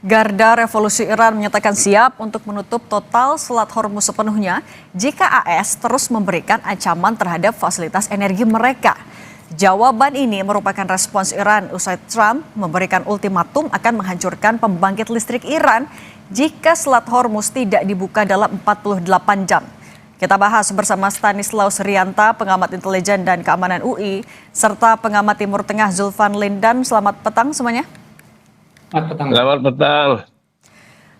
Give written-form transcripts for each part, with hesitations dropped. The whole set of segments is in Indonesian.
Garda Revolusi Iran menyatakan siap untuk menutup total Selat Hormuz sepenuhnya jika AS terus memberikan ancaman terhadap fasilitas energi mereka. Jawaban ini merupakan respons Iran usai Trump memberikan ultimatum akan menghancurkan pembangkit listrik Iran jika Selat Hormuz tidak dibuka dalam 48 jam. Kita bahas bersama Stanislaus Rianta, pengamat intelijen dan keamanan UI, serta pengamat Timur Tengah Zulfan Lindan. Selamat petang semuanya. Selamat petang.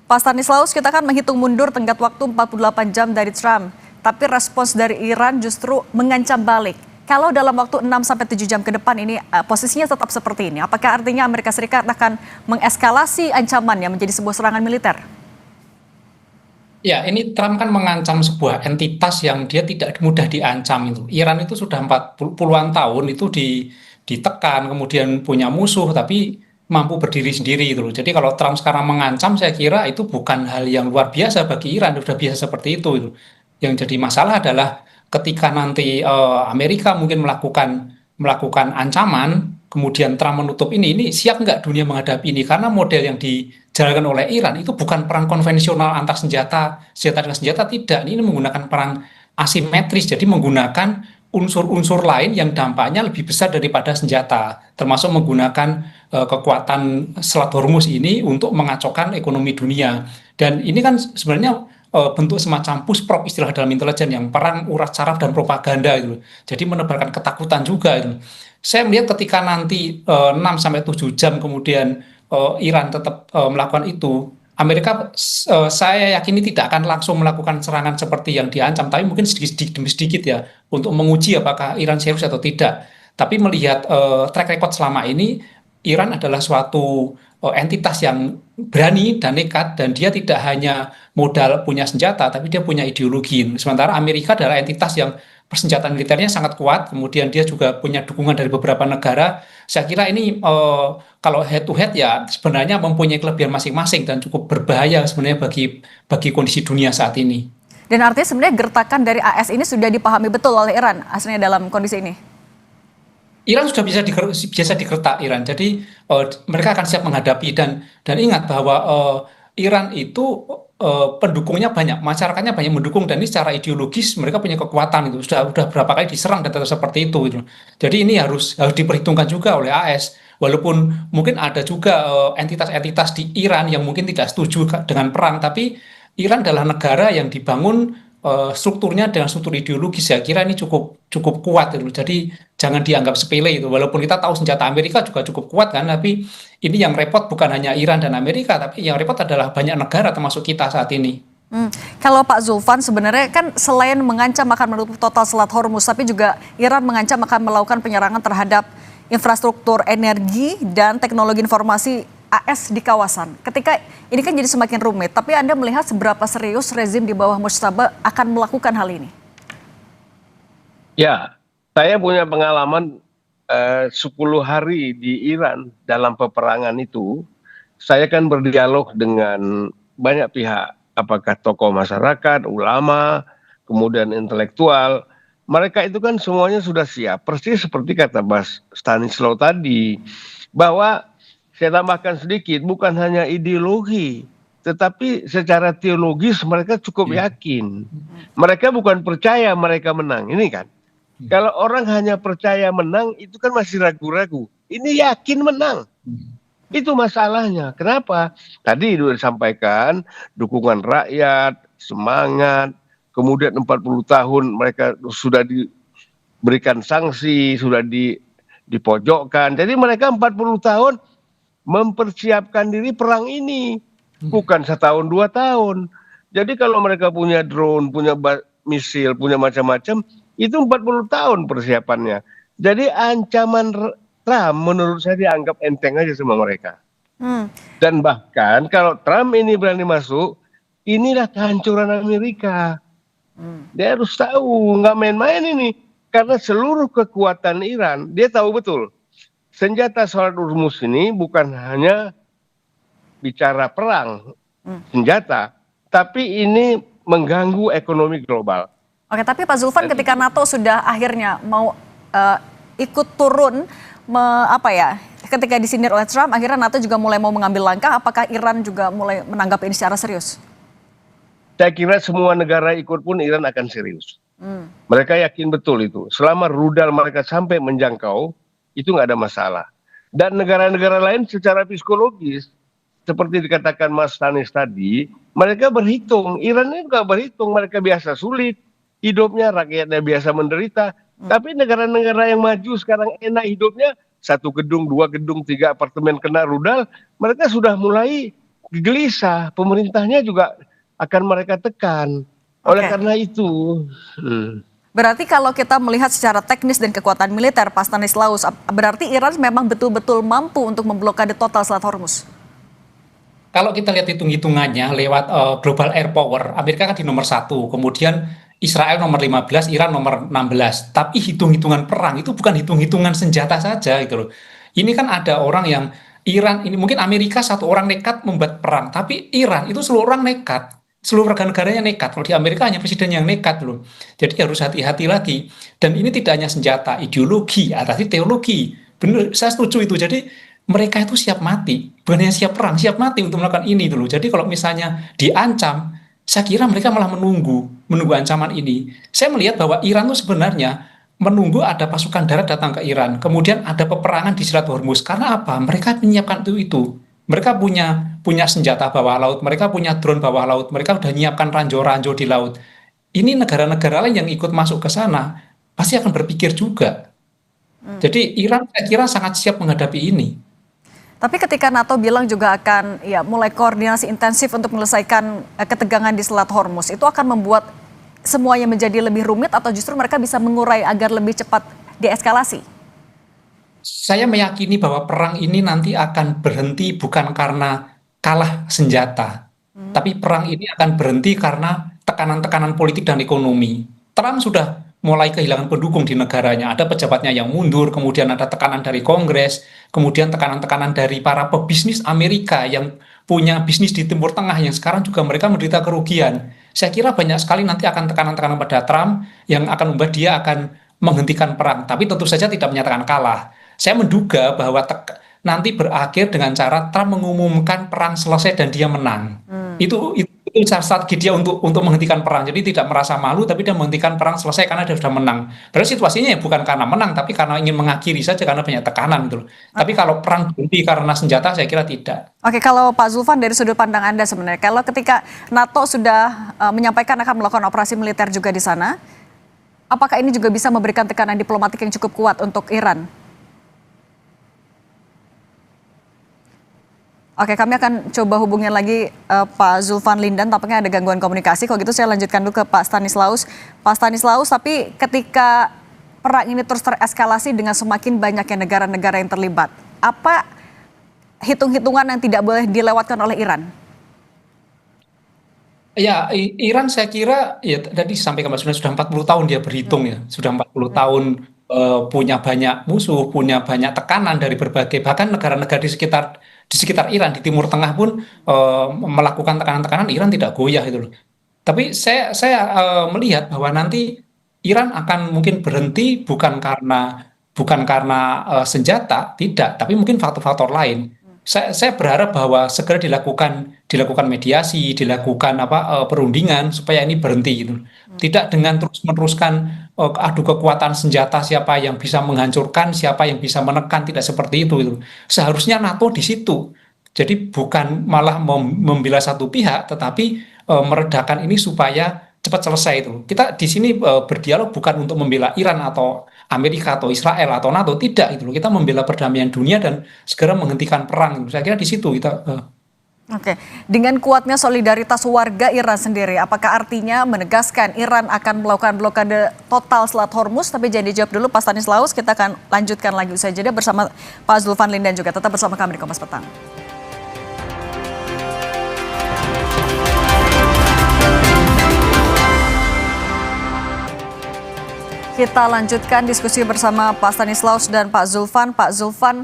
Pak Stanislaus, kita kan menghitung mundur tenggat waktu 48 jam dari Trump, tapi respons dari Iran justru mengancam balik. Kalau dalam waktu 6-7 jam ke depan ini posisinya tetap seperti ini, apakah artinya Amerika Serikat akan mengeskalasi ancamannya menjadi sebuah serangan militer? Ya, ini Trump kan mengancam sebuah entitas yang dia tidak mudah diancam itu. Iran itu sudah 40-an tahun itu ditekan, kemudian punya musuh, tapi mampu berdiri sendiri itu. Jadi kalau Trump sekarang mengancam, saya kira itu bukan hal yang luar biasa bagi Iran, sudah biasa seperti itu. Yang jadi masalah adalah ketika nanti Amerika mungkin melakukan ancaman, kemudian Trump menutup ini siap nggak dunia menghadapi ini? Karena model yang dijalankan oleh Iran itu bukan perang konvensional antar senjata dengan senjata, tidak. Ini menggunakan perang asimetris, jadi menggunakan unsur-unsur lain yang dampaknya lebih besar daripada senjata, termasuk menggunakan kekuatan Selat Hormuz ini untuk mengacaukan ekonomi dunia. Dan ini kan sebenarnya bentuk semacam push prop istilah dalam intelijen, yang perang urat saraf dan propaganda gitu. Jadi menebarkan ketakutan juga gitu. Saya melihat ketika nanti 6-7 jam kemudian Iran tetap melakukan itu, Amerika saya yakini tidak akan langsung melakukan serangan seperti yang diancam, tapi mungkin sedikit demi sedikit ya, untuk menguji apakah Iran serius atau tidak. Tapi melihat track record selama ini, Iran adalah suatu entitas yang berani dan nekat, dan dia tidak hanya modal punya senjata, tapi dia punya ideologi. Sementara Amerika adalah entitas yang persenjataan militernya sangat kuat, kemudian dia juga punya dukungan dari beberapa negara. Saya kira ini kalau head to head ya sebenarnya mempunyai kelebihan masing-masing dan cukup berbahaya sebenarnya bagi kondisi dunia saat ini. Dan artinya sebenarnya gertakan dari AS ini sudah dipahami betul oleh Iran aslinya dalam kondisi ini? Iran sudah biasa digertak Iran, jadi mereka akan siap menghadapi, dan ingat bahwa Iran itu pendukungnya banyak, masyarakatnya banyak mendukung, dan ini secara ideologis mereka punya kekuatan itu, sudah berapa kali diserang dan tetap seperti itu gitu. Jadi ini harus diperhitungkan juga oleh AS, walaupun mungkin ada juga entitas-entitas di Iran yang mungkin tidak setuju dengan perang, tapi Iran adalah negara yang dibangun strukturnya dengan struktur ideologis. Saya kira ini cukup kuat itu. Jadi jangan dianggap sepele itu. Walaupun kita tahu senjata Amerika juga cukup kuat kan, tapi ini yang repot bukan hanya Iran dan Amerika, tapi yang repot adalah banyak negara termasuk kita saat ini. Kalau Pak Zulfan, sebenarnya kan selain mengancam akan menutup total Selat Hormuz, tapi juga Iran mengancam akan melakukan penyerangan terhadap infrastruktur energi dan teknologi informasi AS di kawasan. Ketika ini kan jadi semakin rumit, tapi Anda melihat seberapa serius rezim di bawah Mujtaba akan melakukan hal ini? Ya, saya punya pengalaman 10 hari di Iran dalam peperangan itu. Saya kan berdialog dengan banyak pihak, apakah tokoh masyarakat, ulama, kemudian intelektual. Mereka itu kan semuanya sudah siap, persis seperti kata Mas Stanislaus tadi, bahwa saya tambahkan sedikit, bukan hanya ideologi, tetapi secara teologis mereka cukup yakin. Mereka bukan percaya mereka menang, ini kan. Kalau orang hanya percaya menang, itu kan masih ragu-ragu. Ini yakin menang. Itu masalahnya. Kenapa? Tadi sudah disampaikan, dukungan rakyat, semangat, kemudian 40 tahun mereka sudah diberikan sanksi, sudah dipojokkan. Jadi mereka 40 tahun mempersiapkan diri perang ini, bukan 1 tahun 2 tahun. Jadi kalau mereka punya drone, punya misil, punya macam-macam, itu 40 tahun persiapannya. Jadi ancaman Trump menurut saya dianggap enteng aja sama mereka. Dan bahkan kalau Trump ini berani masuk, inilah kehancuran Amerika. Dia harus tahu, nggak main-main ini. Karena seluruh kekuatan Iran, dia tahu betul. Senjata Selat Hormuz ini bukan hanya bicara perang senjata, tapi ini mengganggu ekonomi global. Oke, tapi Pak Zulfan, ketika NATO sudah akhirnya mau ikut turun ketika disindir oleh Trump, akhirnya NATO juga mulai mau mengambil langkah. Apakah Iran juga mulai menanggapi ini secara serius? Saya kira semua negara ikut pun Iran akan serius. Mereka yakin betul itu. Selama rudal mereka sampai menjangkau, itu nggak ada masalah. Dan negara-negara lain secara psikologis, seperti dikatakan Mas Tanis tadi, mereka berhitung. Iran ini juga berhitung. Mereka biasa sulit hidupnya, rakyatnya biasa menderita. Tapi negara-negara yang maju sekarang enak hidupnya, 1 gedung, 2 gedung, 3 apartemen kena rudal, mereka sudah mulai gelisah. Pemerintahnya juga akan mereka tekan. Oleh karena itu, Berarti kalau kita melihat secara teknis dan kekuatan militer, Pak Stanislaus, berarti Iran memang betul-betul mampu untuk memblokade total Selat Hormuz. Kalau kita lihat hitung-hitungannya lewat global air power, Amerika kan di nomor 1, kemudian Israel nomor 15, Iran nomor 16. Tapi hitung-hitungan perang itu bukan hitung-hitungan senjata saja gitu loh. Ini kan ada orang yang Iran, ini mungkin Amerika satu orang nekat membuat perang, tapi Iran itu seluruh orang nekat. Seluruh warga negaranya nekat. Kalau di Amerika hanya presiden yang nekat loh. Jadi harus hati-hati lagi. Dan ini tidak hanya senjata, ideologi, tapi teologi. Benar, saya setuju itu. Jadi mereka itu siap mati, bukan hanya siap perang, siap mati untuk melakukan ini dulu. Jadi kalau misalnya diancam, saya kira mereka malah menunggu ancaman ini. Saya melihat bahwa Iran itu sebenarnya menunggu ada pasukan darat datang ke Iran, kemudian ada peperangan di Selat Hormuz. Karena apa? Mereka menyiapkan itu. Mereka punya senjata bawah laut, mereka punya drone bawah laut, mereka sudah menyiapkan ranjau-ranjau di laut. Ini negara-negara lain yang ikut masuk ke sana pasti akan berpikir juga. Jadi Iran saya kira sangat siap menghadapi ini. Tapi ketika NATO bilang juga akan mulai koordinasi intensif untuk menyelesaikan ketegangan di Selat Hormuz, itu akan membuat semuanya menjadi lebih rumit atau justru mereka bisa mengurai agar lebih cepat deeskalasi? Saya meyakini bahwa perang ini nanti akan berhenti bukan karena kalah senjata, tapi perang ini akan berhenti karena tekanan-tekanan politik dan ekonomi. Trump sudah mulai kehilangan pendukung di negaranya, ada pejabatnya yang mundur, kemudian ada tekanan dari Kongres, kemudian tekanan-tekanan dari para pebisnis Amerika yang punya bisnis di Timur Tengah yang sekarang juga mereka menderita kerugian. Saya kira banyak sekali nanti akan tekanan-tekanan pada Trump yang akan membuat dia akan menghentikan perang, tapi tentu saja tidak menyatakan kalah. Saya menduga bahwa nanti berakhir dengan cara Trump mengumumkan perang selesai dan dia menang. Itu strategi dia untuk menghentikan perang. Jadi tidak merasa malu, tapi dia menghentikan perang selesai karena dia sudah menang. Padahal situasinya ya bukan karena menang, tapi karena ingin mengakhiri saja karena banyak tekanan gitu. Tapi kalau perang berhenti karena senjata, saya kira tidak. Oke, kalau Pak Zulfan dari sudut pandang Anda sebenarnya, kalau ketika NATO sudah menyampaikan akan melakukan operasi militer juga di sana, apakah ini juga bisa memberikan tekanan diplomatik yang cukup kuat untuk Iran? Oke, kami akan coba hubungin lagi Pak Zulfan Lindan, tampaknya ada gangguan komunikasi. Kalau gitu saya lanjutkan dulu ke Pak Stanislaus. Pak Stanislaus, tapi ketika perang ini terus tereskalasi dengan semakin banyaknya negara-negara yang terlibat, apa hitung-hitungan yang tidak boleh dilewatkan oleh Iran? Ya, Iran saya kira, ya tadi sampaikan Mas, sudah 40 tahun dia berhitung ya. Sudah 40 tahun punya banyak musuh, punya banyak tekanan dari berbagai, bahkan negara-negara di sekitar Iran, di Timur Tengah pun melakukan tekanan-tekanan, Iran tidak goyah itu loh. Tapi saya melihat bahwa nanti Iran akan mungkin berhenti bukan karena senjata, tidak, tapi mungkin faktor-faktor lain. Saya berharap bahwa segera dilakukan mediasi, dilakukan perundingan supaya ini berhenti gitu. Tidak dengan terus meneruskan adu kekuatan senjata, siapa yang bisa menghancurkan, siapa yang bisa menekan, tidak seperti itu gitu. Seharusnya NATO di situ. Jadi bukan malah membela satu pihak, tetapi meredakan ini supaya cepat selesai itu. Kita di sini berdialog bukan untuk membela Iran atau Amerika atau Israel atau NATO, tidak itu loh. Kita membela perdamaian dunia dan segera menghentikan perang. Saya kira di situ kita. Oke, dengan kuatnya solidaritas warga Iran sendiri, apakah artinya menegaskan Iran akan melakukan blokade total Selat Hormuz? Tapi jangan dijawab dulu Pak Stanislaus, kita akan lanjutkan lagi usai jeda bersama Pak Zulfan Lindan juga. Tetap bersama kami di Kompas Petang. Kita lanjutkan diskusi bersama Pak Stanislaus dan Pak Zulfan. Pak Zulfan,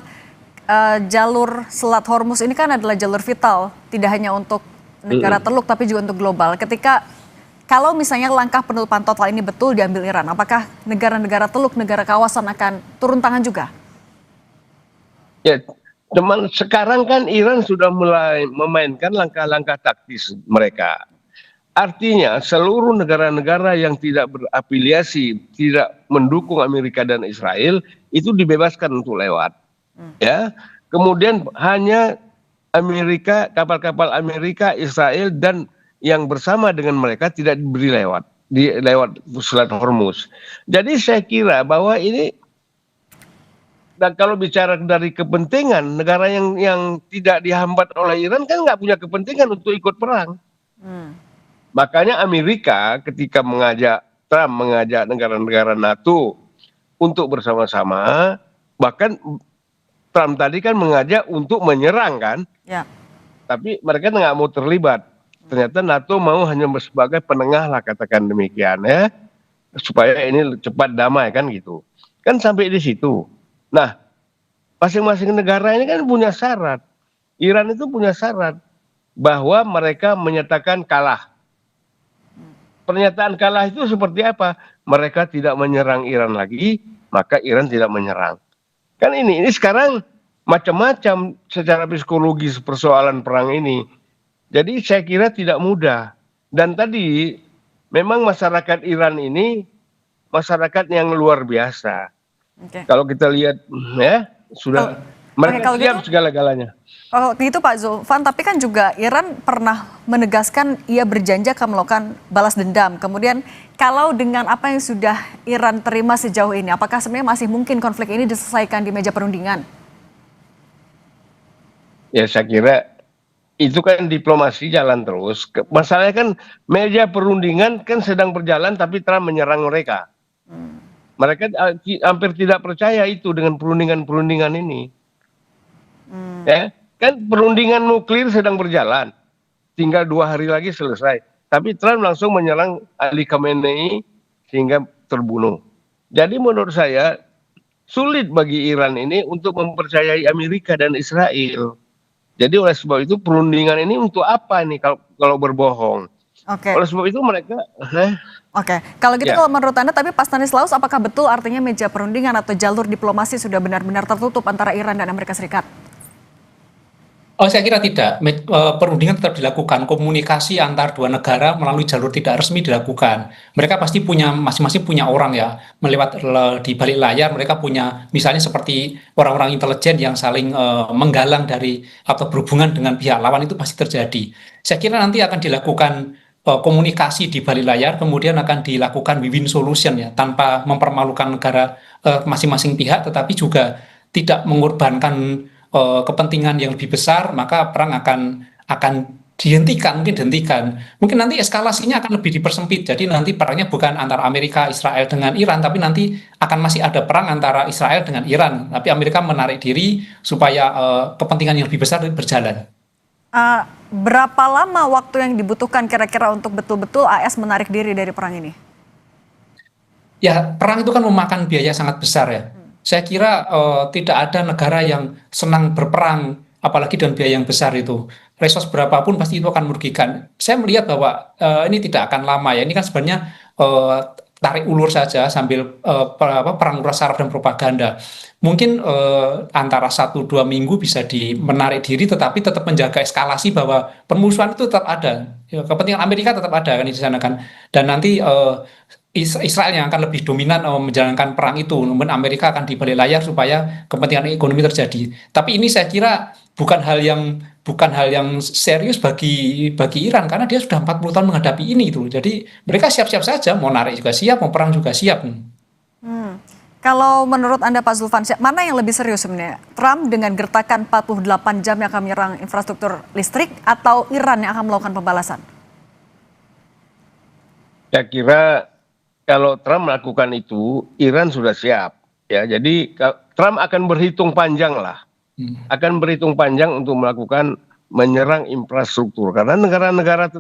jalur Selat Hormuz ini kan adalah jalur vital, tidak hanya untuk negara Teluk tapi juga untuk global. Kalau misalnya langkah penutupan total ini betul diambil Iran, apakah negara-negara Teluk, negara kawasan akan turun tangan juga? Ya, teman sekarang kan Iran sudah mulai memainkan langkah-langkah taktis mereka. Artinya seluruh negara-negara yang tidak berafiliasi, tidak mendukung Amerika dan Israel itu dibebaskan untuk lewat. Ya, kemudian hanya Amerika, kapal-kapal Amerika, Israel dan yang bersama dengan mereka tidak diberi lewat Selat Hormuz. Jadi saya kira bahwa ini, dan kalau bicara dari kepentingan negara yang tidak dihambat oleh Iran kan nggak punya kepentingan untuk ikut perang. Makanya Amerika ketika Trump mengajak negara-negara NATO untuk bersama-sama, bahkan Trump tadi kan mengajak untuk menyerang kan, Ya. tapi mereka nggak mau terlibat. Ternyata NATO mau hanya sebagai penengah lah, katakan demikian ya, supaya ini cepat damai kan gitu. Kan sampai di situ. Nah, masing-masing negara ini kan punya syarat. Iran itu punya syarat bahwa mereka menyatakan kalah. Pernyataan kalah itu seperti apa? Mereka tidak menyerang Iran lagi, maka Iran tidak menyerang. Kan ini sekarang macam-macam secara psikologis persoalan perang ini. Jadi saya kira tidak mudah. Dan tadi memang masyarakat Iran ini masyarakat yang luar biasa. Oke. Kalau kita lihat ya sudah mereka kalau siap gitu, segala-galanya. Oh gitu Pak Zulfan, tapi kan juga Iran pernah menegaskan ia berjanji akan melakukan balas dendam. Kemudian kalau dengan apa yang sudah Iran terima sejauh ini, apakah sebenarnya masih mungkin konflik ini diselesaikan di meja perundingan? Ya saya kira itu kan diplomasi jalan terus. Masalahnya kan meja perundingan kan sedang berjalan tapi Trump menyerang mereka. Mereka hampir tidak percaya itu dengan perundingan-perundingan ini. Ya, kan perundingan nuklir sedang berjalan. Tinggal 2 hari lagi selesai. Tapi Trump langsung menyerang Ali Khamenei sehingga terbunuh. Jadi menurut saya sulit bagi Iran ini untuk mempercayai Amerika dan Israel. Jadi oleh sebab itu perundingan ini untuk apa nih kalau berbohong? Oke. Oleh sebab itu mereka Oke, kalau gitu ya. kalau menurut Anda, tapi Pak Stanislaus, apakah betul artinya meja perundingan atau jalur diplomasi sudah benar-benar tertutup antara Iran dan Amerika Serikat? Oh, saya kira tidak. Perundingan tetap dilakukan. Komunikasi antar dua negara melalui jalur tidak resmi dilakukan. Mereka pasti masing-masing punya orang ya. Di balik layar mereka punya, misalnya seperti orang-orang intelijen yang saling menggalang dari atau berhubungan dengan pihak lawan, itu pasti terjadi. Saya kira nanti akan dilakukan komunikasi di balik layar, kemudian akan dilakukan win-win solution ya, tanpa mempermalukan negara masing-masing pihak, tetapi juga tidak mengorbankan kepentingan yang lebih besar, maka perang akan dihentikan. Mungkin nanti eskalasinya akan lebih dipersempit. Jadi nanti perangnya bukan antara Amerika, Israel dengan Iran, tapi nanti akan masih ada perang antara Israel dengan Iran. Tapi Amerika menarik diri supaya kepentingan yang lebih besar berjalan. Berapa lama waktu yang dibutuhkan kira-kira untuk betul-betul AS menarik diri dari perang ini? Ya, perang itu kan memakan biaya sangat besar ya. Saya kira tidak ada negara yang senang berperang, apalagi dengan biaya yang besar itu. Resource berapapun pasti itu akan merugikan. Saya melihat bahwa ini tidak akan lama ya. Ini kan sebenarnya tarik ulur saja sambil perang uras saraf dan propaganda. Mungkin antara 1-2 minggu bisa menarik diri, tetapi tetap menjaga eskalasi bahwa permusuhan itu tetap ada. Ya, kepentingan Amerika tetap ada kan di sana kan. Dan nanti Israel yang akan lebih dominan menjalankan perang itu, namun Amerika akan di balik layar supaya kepentingan ekonomi terjadi. Tapi ini saya kira bukan hal yang serius bagi Iran, karena dia sudah 40 tahun menghadapi ini itu. Jadi mereka siap-siap saja, mau narik juga siap, mau perang juga siap. Kalau menurut Anda Pak Zulfan, mana yang lebih serius sebenarnya? Trump dengan gertakan 48 jam yang akan menyerang infrastruktur listrik, atau Iran yang akan melakukan pembalasan? saya kira kalau Trump melakukan itu, Iran sudah siap. Ya, jadi Trump akan berhitung panjang lah, akan berhitung panjang untuk melakukan menyerang infrastruktur. Karena negara-negara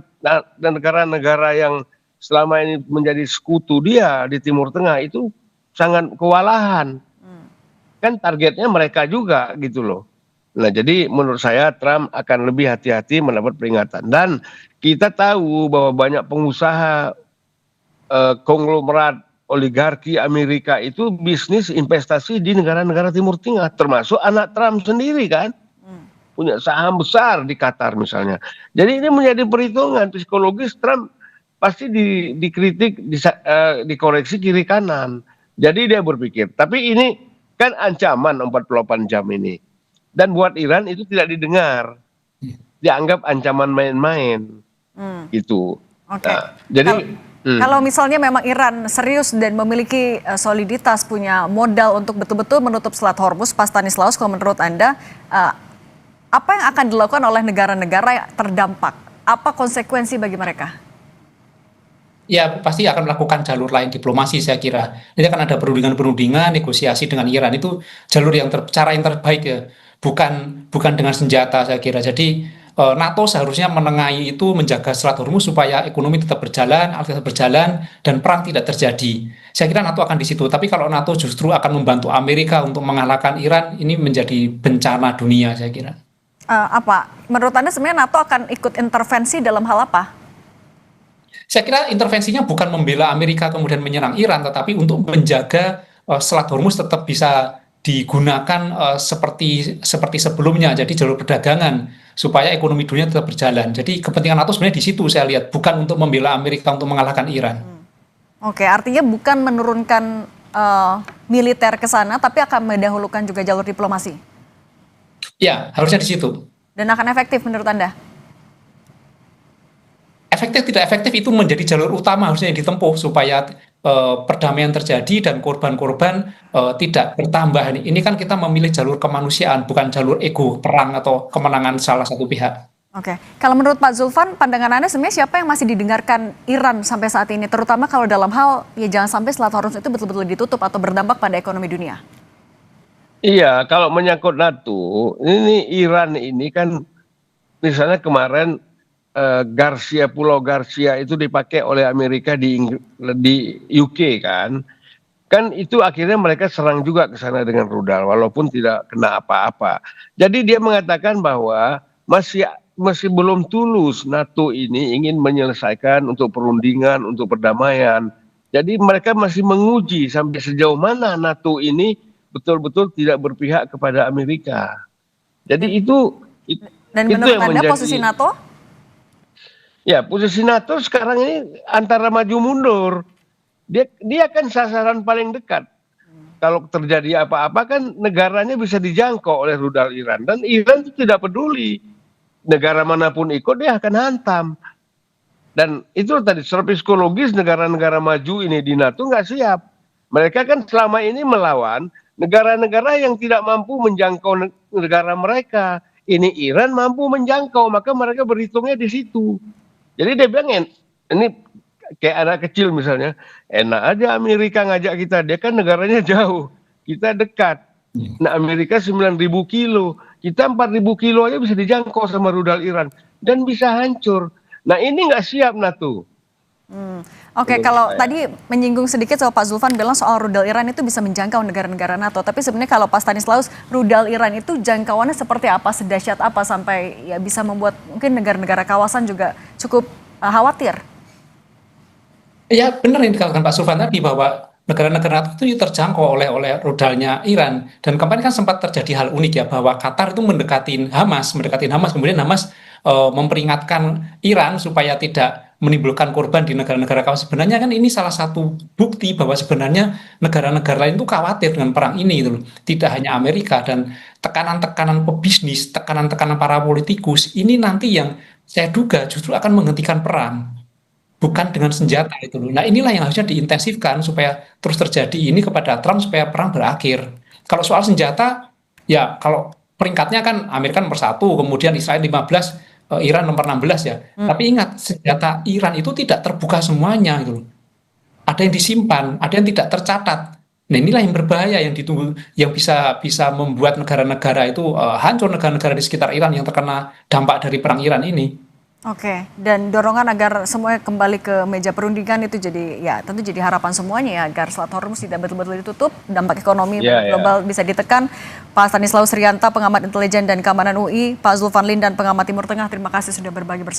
yang selama ini menjadi sekutu dia di Timur Tengah itu sangat kewalahan. Kan targetnya mereka juga gitu loh. Nah, jadi menurut saya Trump akan lebih hati-hati mendapat peringatan. Dan kita tahu bahwa banyak pengusaha konglomerat oligarki Amerika itu bisnis investasi di negara-negara Timur Tengah, termasuk anak Trump sendiri kan, punya saham besar di Qatar misalnya. Jadi ini menjadi perhitungan psikologis. Trump pasti dikritik, dikoreksi kiri kanan. Jadi dia berpikir, tapi ini kan ancaman 48 jam ini. Dan buat Iran itu tidak didengar, dianggap ancaman main-main, gitu. Oke. Nah, jadi kalau misalnya memang Iran serius dan memiliki soliditas, punya modal untuk betul-betul menutup Selat Hormuz, Pak Stanislaus, kalau menurut Anda, apa yang akan dilakukan oleh negara-negara yang terdampak? Apa konsekuensi bagi mereka? Ya, pasti akan melakukan jalur lain diplomasi, saya kira. Ini akan ada perundingan-perundingan, negosiasi dengan Iran. Itu jalur cara yang terbaik ya, bukan dengan senjata, saya kira. Jadi NATO seharusnya menengahi itu, menjaga Selat Hormuz supaya ekonomi tetap berjalan, aktivitas berjalan, dan perang tidak terjadi. Saya kira NATO akan di situ. Tapi kalau NATO justru akan membantu Amerika untuk mengalahkan Iran, ini menjadi bencana dunia, saya kira. Apa? Menurut Anda sebenarnya NATO akan ikut intervensi dalam hal apa? Saya kira intervensinya bukan membela Amerika kemudian menyerang Iran, tetapi untuk menjaga Selat Hormuz tetap bisa digunakan seperti sebelumnya, jadi jalur perdagangan supaya ekonomi dunia tetap berjalan. Jadi kepentingan NATO sebenarnya di situ saya lihat, bukan untuk membela Amerika untuk mengalahkan Iran. Oke, artinya bukan menurunkan militer ke sana, tapi akan mendahulukan juga jalur diplomasi. Ya, harusnya di situ. Dan akan efektif menurut Anda? Efektif tidak efektif itu menjadi jalur utama harusnya yang ditempuh supaya perdamaian terjadi dan korban-korban tidak bertambah. Ini kan kita memilih jalur kemanusiaan, bukan jalur ego, perang atau kemenangan salah satu pihak. Oke, kalau menurut Pak Zulfan, pandangan Anda sebenarnya siapa yang masih didengarkan Iran sampai saat ini? Terutama kalau dalam hal, ya jangan sampai Selat Hormuz itu betul-betul ditutup atau berdampak pada ekonomi dunia. Iya, kalau menyangkut NATO, ini Iran ini kan misalnya kemarin Pulau Garcia itu dipakai oleh Amerika di UK kan itu akhirnya mereka serang juga ke sana dengan rudal walaupun tidak kena apa-apa. Jadi dia mengatakan bahwa masih belum tulus NATO ini ingin menyelesaikan untuk perundingan, untuk perdamaian. Jadi mereka masih menguji sampai sejauh mana NATO ini betul-betul tidak berpihak kepada Amerika. Jadi Dan menurut Anda posisi NATO? Ya, posisi NATO sekarang ini antara maju mundur. Dia kan sasaran paling dekat. Kalau terjadi apa-apa kan negaranya bisa dijangkau oleh rudal Iran. Dan Iran itu tidak peduli. Negara manapun ikut dia akan hantam. Dan itu tadi secara psikologis negara-negara maju ini di NATO nggak siap. Mereka kan selama ini melawan negara-negara yang tidak mampu menjangkau negara mereka. Ini Iran mampu menjangkau, maka mereka berhitungnya di situ. Jadi dia bilang, ini kayak anak kecil misalnya, enak aja Amerika ngajak kita, dia kan negaranya jauh, kita dekat. Nah Amerika 9.000 kilo, kita 4.000 kilo aja bisa dijangkau sama rudal Iran, dan bisa hancur. Nah ini nggak siap NATO. Oke, kalau tadi menyinggung sedikit soal Pak Zulfan bilang soal rudal Iran itu bisa menjangkau negara-negara NATO. Tapi sebenarnya kalau Pak Stanislaus, rudal Iran itu jangkauannya seperti apa, sedahsyat apa sampai ya bisa membuat mungkin negara-negara kawasan juga cukup khawatir? Ya benar yang dikatakan Pak Zulfan tadi bahwa negara-negara NATO itu terjangkau oleh rudalnya Iran. Dan kemarin kan sempat terjadi hal unik ya, bahwa Qatar itu mendekatin Hamas, kemudian Hamas memperingatkan Iran supaya tidak menimbulkan korban di negara-negara kawasan. Sebenarnya kan ini salah satu bukti bahwa sebenarnya negara-negara lain itu khawatir dengan perang ini gitu loh. Tidak hanya Amerika, dan tekanan-tekanan pebisnis, tekanan-tekanan para politikus ini nanti yang saya duga justru akan menghentikan perang, bukan dengan senjata itu loh. Nah inilah yang harusnya diintensifkan supaya terus terjadi ini kepada Trump supaya perang berakhir. Kalau soal senjata, ya kalau peringkatnya kan Amerika nomor 1, kemudian Israel 15, Iran nomor 16 ya. Tapi ingat, senjata Iran itu tidak terbuka semuanya gitu loh. Ada yang disimpan, ada yang tidak tercatat. Nah inilah yang berbahaya, yang ditunggu, yang bisa membuat negara-negara itu hancur, negara-negara di sekitar Iran yang terkena dampak dari perang Iran ini. Oke, dan dorongan agar semuanya kembali ke meja perundingan itu jadi ya tentu jadi harapan semuanya ya agar Selat Hormuz tidak betul-betul ditutup, dampak ekonomi global bisa ditekan. Pak Stanislaus Rianta, pengamat intelijen dan keamanan UI, Pak Zulfan Lindan, pengamat Timur Tengah, terima kasih sudah berbagi bersama